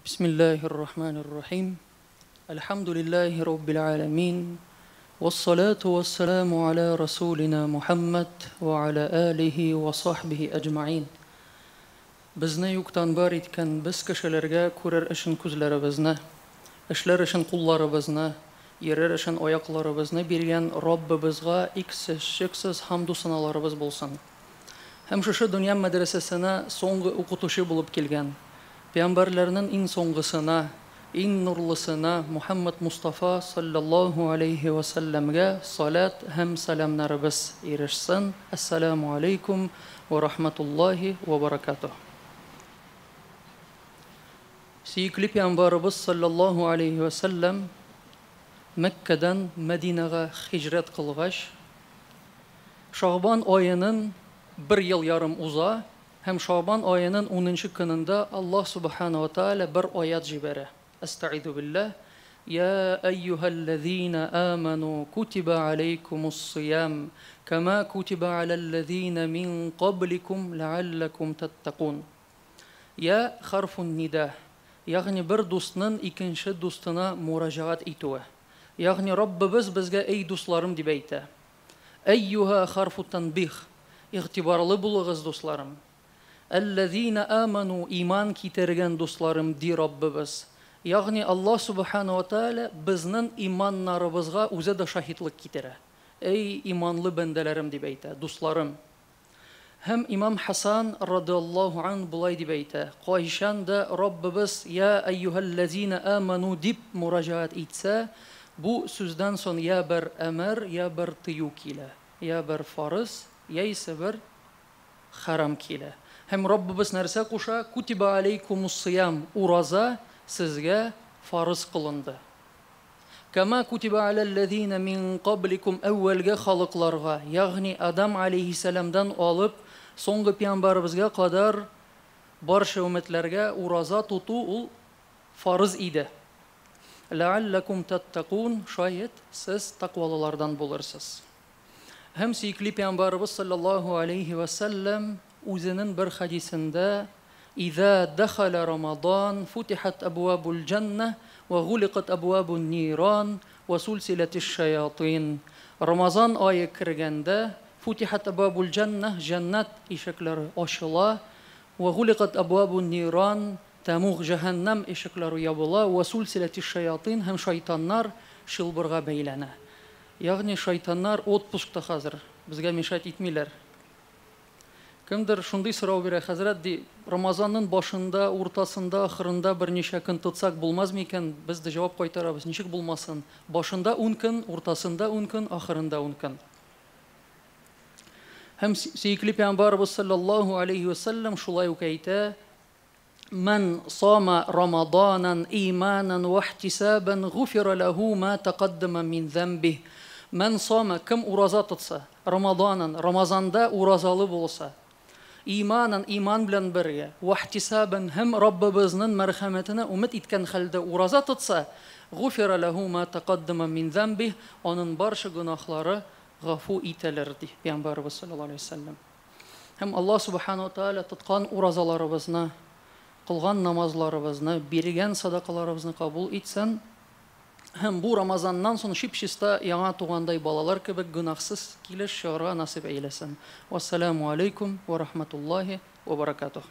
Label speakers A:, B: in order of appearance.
A: بسم الله الرحمن الرحيم الحمد لله رب العالمين والصلاة والسلام على رسولنا محمد وعلى آله وصحبه أجمعين. Bizni yuktan bar etgan biz kishilarga ko'rar ishin ko'zlarimizni, ishlar ishin qo'llarimizni, yerar ishin oyoqlarimizni bergan Robbimizga cheksiz hamd va sanolarimiz bo'lsin. Ham shu dunyo madrasasini so'nggi o'qitushi bo'lib kelgan payg'ambarlarning eng so'nggisini, eng nurlisini Muhammad Mustafa sallallohu alayhi va sallamga salat ham salomlarimiz erishsin. Assalomu alaykum va rahmatullohi va barakatuh. Suyukli payg'ambarimiz sallallohu alayhi va sallam Makkadan Madinaga hijrat qilgach, Sha'ban oyining 1 yil yarim uza hem Şaban ayının 10. kununda Allah subhanahu wa ta'ala bir oyat jibara. Estaizu billah. Ya eyyühellezine amanu kutiba aleykumus siyam kama kutiba alellezine min qablikum leallekum tettakun. Ya harfun nida. Yani bir dostunun ikinci dostuna müracaat etüve. Yani Rabbimiz bizge ey dostlarım dibeyte. Eyyüha harfu tanbih. İhtibarlı bulağız dostlarım. Ellezine amanu iman kiтерген dostlarım di Rabbimiz. Yani Allah subhanahu wa ta'ala bizning imanlarımızga o'zi de şahitlik kitire. Ey imanlı bendelerim deb ayta, dostlarım. Hem İmam Hasan radıyallahu anh bulay deb ayta. Qoyishan da Rabbimiz ya eyyuhellezine amanu deb müracaat etsa, bu sözden son ya bir emir ya bir tiyuk ile. Ya bir farz ya ise bir haram kile. Hem Rabbimiz narsa qo'sha kutiba aleykumus siyam uraza sizga farz qilindi. Kama kutiba alellezine min qablikum avvalga xalqlarga, ya'ni Adam alayhisalomdan olib so'nggi payg'ambarimizga qadar barcha ummatlarga uraza tutu ul farz edi. La'allakum tattaqun, shoyat siz taqvolilardan bo'lursiz. Hem suyukli payg'ambarimiz sallallohu alayhi va sallam o'zining bir hadisinde İza dakhala Ramazan futihat abwabul jannah wa ghuliqat abwabun niran wa sulsilatish shayatin. Ramazan oyi kirganda futihat abwabul jannah jannat eshiklari ochila wa ghuliqat abwabun niran tamugh jahannam eshiklari yopila wa sulsilatish shayatin ham shaytonlar shilbirga baylana. Ya'ni shaytonlar отпускта hozir bizga meshat etmaylar. Kimdir shunday so'rov beradi, Hazrat, Ramazonning boshida, o'rtasida, oxirida bir necha kun tutsak bo'lmasmi ekan? Biz de javob qaytaramiz, nechik bo'lmasin? Boshida 10 kun, o'rtasida 10 kun, oxirida 10 kun. Ham suyukli payg'ambarimiz sallallohu alayhi va sallam shulay ayta: "Man soma Ramadonan imanan va ihtisaban ghufira lahu ma taqaddama min dhanbih." Man soma kim uroza tutsa, Ramazonda urozalı bo'lsa, imanan iman bilan birga va ihtisaban ham Robbimizning marhamatini umid etgan holda uroza tutsa, ghufira lahu ma taqaddama min dhanbih, onun barcha gunohlari g'afu etilardi. Payg'ambarimiz sallallohu alayhi vasallam. Ham Alloh subhanahu va taolo tutgan urozalarimizni, qilgan namozlarimizni, bergan sadaqalarimizni qabul etsin. Hem bu Ramazandan sonra şipşista yana tuğanday balalar kebek günahsız kiliş şara nasip eylesin. Vesselamu aleyküm ve rahmetullahi ve berekatuhu.